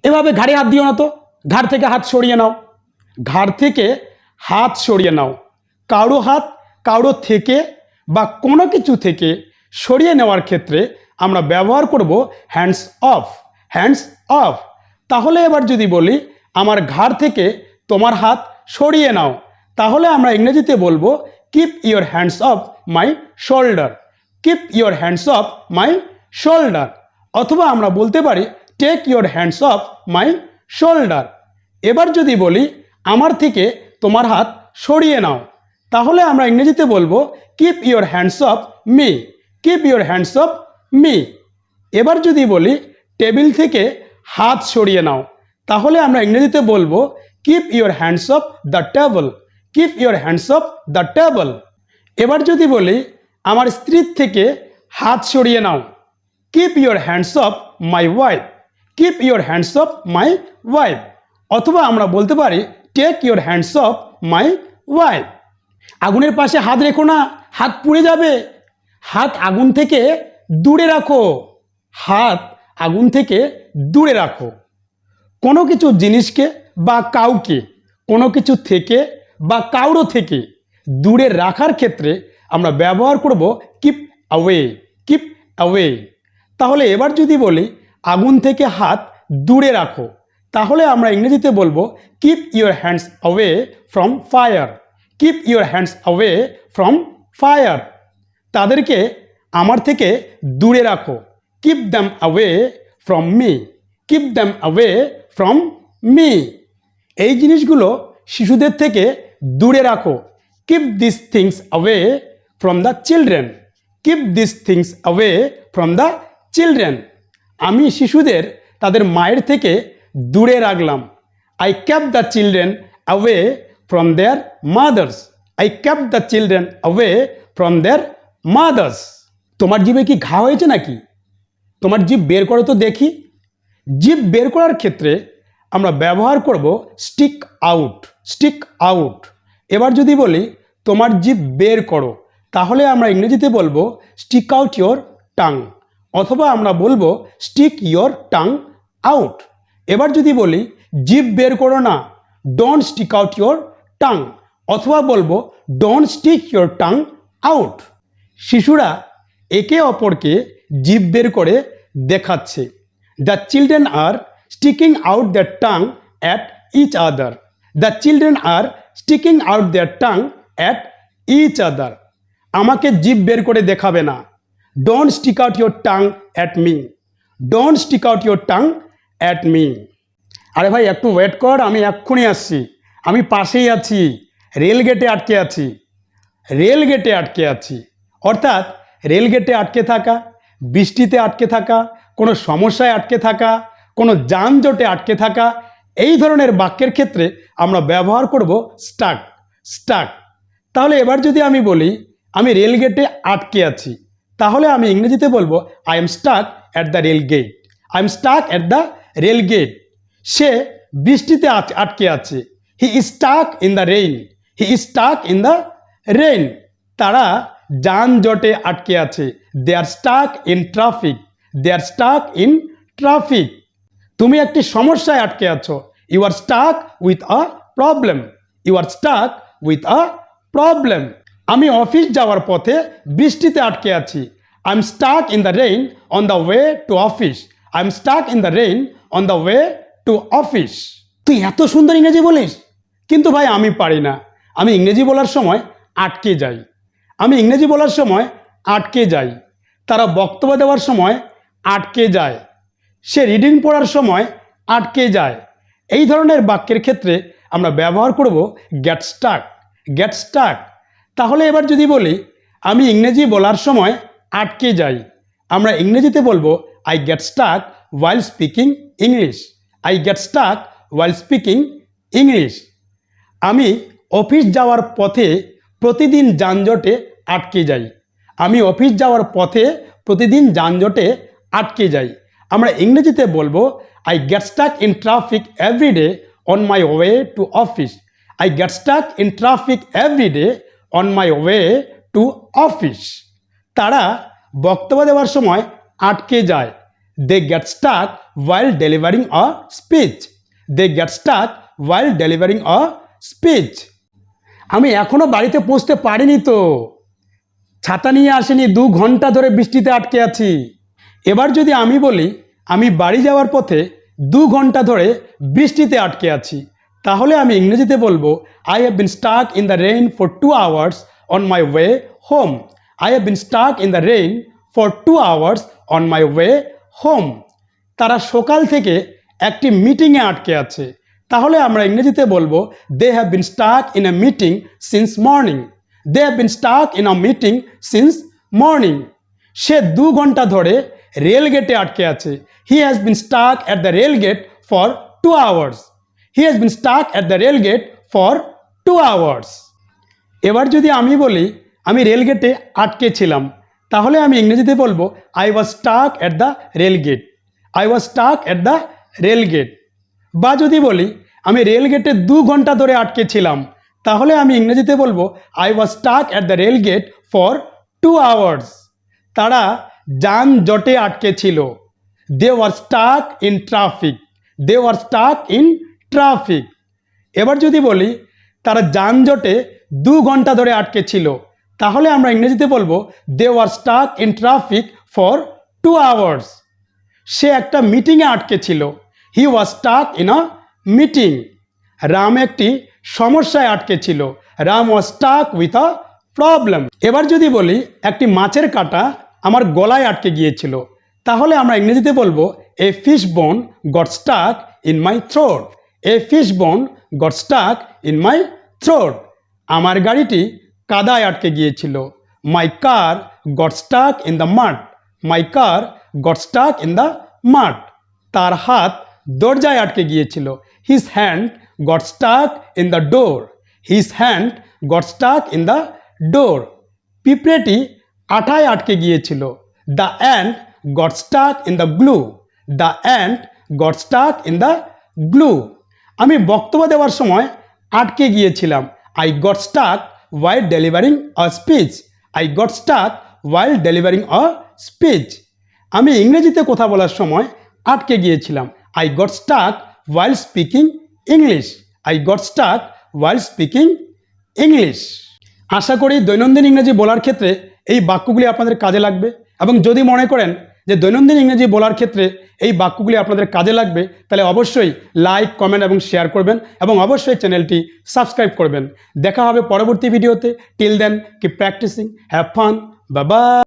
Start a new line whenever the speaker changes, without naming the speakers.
এভাবে ঘাড়ে হাত দিও না তো, ঘাড় থেকে হাত সরিয়ে নাও, ঘাড় থেকে হাত সরিয়ে নাও। কারো হাত কারো থেকে বা কোনো কিছু থেকে সরিয়ে নেওয়ার ক্ষেত্রে আমরা ব্যবহার করব হ্যান্ডস অফ, হ্যান্ডস অফ। তাহলে এবার যদি বলি আমার ঘাড় থেকে তোমার হাত সরিয়ে নাও, তাহলে আমরা ইংরেজিতে বলবো keep your hands off my shoulder, keep your hands off my shoulder. অথবা আমরা বলতে পারি take your hands off my shoulder. এবার যদি বলি আমার থেকে তোমার হাত সরিয়ে নাও, তাহলে আমরা ইংরেজিতে বলবো keep your hands of me, keep your hands of me. এবার যদি বলি টেবিল থেকে হাত সরিয়ে নাও, তাহলে আমরা ইংরেজিতে বলবো keep your hands off the table, keep your hands off the table. এবার যদি বলি আমার স্ত্রীর থেকে হাত সরিয়ে নাও, keep your hands off my wife, keep your hands off my wife. অথবা আমরা বলতে পারি take your hands off my wife. আগুনের পাশে হাত রেখো না, হাত পুড়ে যাবে। হাত আগুন থেকে দূরে রাখো, হাত আগুন থেকে দূরে রাখো। কোনো কিছু জিনিসকে বা কাউকে কোনো কিছু থেকে বা কাউরো থেকে দূরে রাখার ক্ষেত্রে আমরা ব্যবহার করব কিপ অ্যাওয়ে, কিপ অ্যাওয়ে। তাহলে এবার যদি বলি আগুন থেকে হাত দূরে রাখো, তাহলে আমরা ইংরেজিতে বলবো keep your hands away from fire, keep your hands away from fire. তাদেরকে আমার থেকে দূরে রাখো, keep them away from me, keep them away from me. এই জিনিসগুলো শিশুদের থেকে দূরে রাখো, keep this things away from the children, keep this things away from the children. আমি শিশুদের তাদের মায়ের থেকে দূরে রাখলাম, I kept the children away from there mother's, I kept the children away from there mother's. তোমার জিভে কি ঘা হয়েছে নাকি? তোমার জিভ বের করো তো দেখি। জিভ বের করার ক্ষেত্রে আমরা ব্যবহার করব স্টিক আউট, স্টিক আউট। এবার যদি বলি তোমার জিভ বের করো, তাহলে আমরা ইংরেজিতে বলবো স্টিক আউট ইয়োর টাং, অথবা আমরা বলবো স্টিক ইয়োর টাং আউট। এবার যদি বলি জিভ বের করো না, don't stick out your tongue, অথবা বলবো don't stick your tongue out. শিশুরা একে অপরকে জিভ বের করে দেখাচ্ছে। The children are sticking out their tongue at each other, the children are sticking out their tongue at each other. আমাকে জিভ বের করে দেখাবে না, don't stick out your tongue at me, don't stick out your tongue at me. আরে ভাই একটু wait কর, আমি এক্ষুনি আসছি, আমি পাশেই আছি, রেলগেটে আটকে আছি, রেলগেটে আটকে আছি। অর্থাৎ রেলগেটে আটকে থাকা, বৃষ্টিতে আটকে থাকা, কোনো সমস্যায় আটকে থাকা, কোনো যানজটে আটকে থাকা, এই ধরনের বাক্যের ক্ষেত্রে আমরা ব্যবহার করব স্টাক, স্টাক। তাহলে এবার যদি আমি বলি আমি রেলগেটে আটকে আছি, তাহলে আমি ইংরেজিতে বলবো I am stuck at the rail gate, I am stuck at the rail gate. সে বৃষ্টিতে আটকে আছে, he is stuck in the rain, he is stuck in the rain. তারা যানজটে আটকে আছে, they are stuck in traffic, they are stuck in traffic. তুমি একটি সমস্যায় আটকে আছো, you are stuck with a problem, you are stuck with a problem. আমি অফিস যাওয়ার পথে বৃষ্টিতে আটকে আছি, I am Starc in the rain on the way to office, I am Starc in the rain on the way to office. তুই এত সুন্দর ইংরেজি বলিস, কিন্তু ভাই আমি পারি না, আমি ইংরেজি বলার সময় আটকে যাই, আমি ইংরেজি বলার সময় আটকে যাই। তারা বক্তব্য দেওয়ার সময় আটকে যায়, সে রিডিং পড়ার সময় আটকে যায়। এই ধরনের বাক্যের ক্ষেত্রে আমরা ব্যবহার করব গেট স্টাক, গেট স্টাক। তাহলে এবার যদি বলি আমি ইংরেজি বলার সময় আটকে যাই, আমরা ইংরেজিতে বলবো I get Starc while speaking English, I get Starc while speaking English. আমি অফিস যাওয়ার পথে প্রতিদিন যানজটে আটকে যাই, আমি অফিস যাওয়ার পথে প্রতিদিন যানজটে আটকে যাই। আমরা ইংরেজিতে বলবো I get stuck in traffic every day on my way to office, I get stuck in traffic every day on my way to office. তারা বক্তব্য দেওয়ার সময় আটকে যায়, They get stuck while delivering a speech. They get stuck while delivering a speech. আমি এখনো বাড়িতে পৌঁছতে পারিনি তো, ছাতা নিয়ে আসিনি, 2 ঘন্টা ধরে বৃষ্টিতে আটকে আছি। এবার যদি আমি বলি আমি বাড়ি যাওয়ার পথে 2 ঘন্টা ধরে বৃষ্টিতে আটকে আছি, তাহলে আমি ইংরেজিতে বলবো I have been stuck in the rain for 2 hours on my way home. I have been stuck in the rain for 2 hours on my way home. তারা সকাল থেকে একটি মিটিংয়ে আটকে আছে, তাহলে আমরা ইংরেজিতে বলবো they have been stuck in a meeting since morning. They have been stuck in a meeting since morning. সে 2 ঘন্টা ধরে রেল গেটে আটকে আছে। He has been stuck at the rail gate for 2 hours. He has been stuck at the rail gate for 2 hours. এবার যদি আমি বলি আমি রেল গেটে আটকে ছিলাম, তাহলে আমি ইংরেজিতে বলবো I was stuck at the rail gate. I was stuck at the rail gate. বা যদি বলি আমি রেল গেটে 2 ঘন্টা ধরে আটকে ছিলাম, তাহলে আমি ইংরেজিতে বলবো I was stuck at the rail gate for 2 hours. তারা যানজটে আটকে ছিল। They were stuck in traffic. They were stuck in traffic. এবার যদি বলি তারা যানজটে 2 ঘন্টা ধরে আটকে ছিল, তাহলে আমরা ইংরেজিতে বলবো They were stuck in traffic for 2 hours. সে একটা মিটিংয়ে আটকে ছিল। He was stuck in a meeting. Ram একটি সমস্যায় আটকে ছিল। Ram was stuck with a problem. এবার যদি বলি একটি মাছের কাঁটা আমার গলায় আটকে গিয়েছিল, তাহলে আমরা ইংরেজিতে বলবো A fish bone got stuck in my throat. A fish bone got stuck in my throat. আমার গাড়িটি কাদায় আটকে গিয়েছিল। My car got stuck in the mud. My car got stuck in the mud. তার হাত দরজায় আটকে গিয়েছিল। His hand got stuck in the door. His hand got stuck in the door. পিঁপড়েটি আঠায় আটকে গিয়েছিল। The ant got stuck in the glue. The ant got stuck in the glue. আমি বক্তব্য দেওয়ার সময় আটকে গিয়েছিলাম। I got stuck while delivering a speech. I got stuck while delivering a speech. আমি ইংরেজিতে কথা বলার সময় আটকে গিয়েছিলাম। I got stuck while speaking English. I got stuck while speaking English. আশা করি দৈনন্দিন ইংরেজি বলার ক্ষেত্রে এই বাক্যগুলি আপনাদের কাজে লাগবে, এবং যদি মনে করেন যে দৈনন্দিন ইংরেজি বলার ক্ষেত্রে এই বাক্যগুলি আপনাদের কাজে লাগবে, তাহলে অবশ্যই লাইক, কমেন্ট এবং শেয়ার করবেন, এবং অবশ্যই চ্যানেলটি সাবস্ক্রাইব করবেন। দেখা হবে পরবর্তী ভিডিওতে। Till then keep practising, have fun, bye by.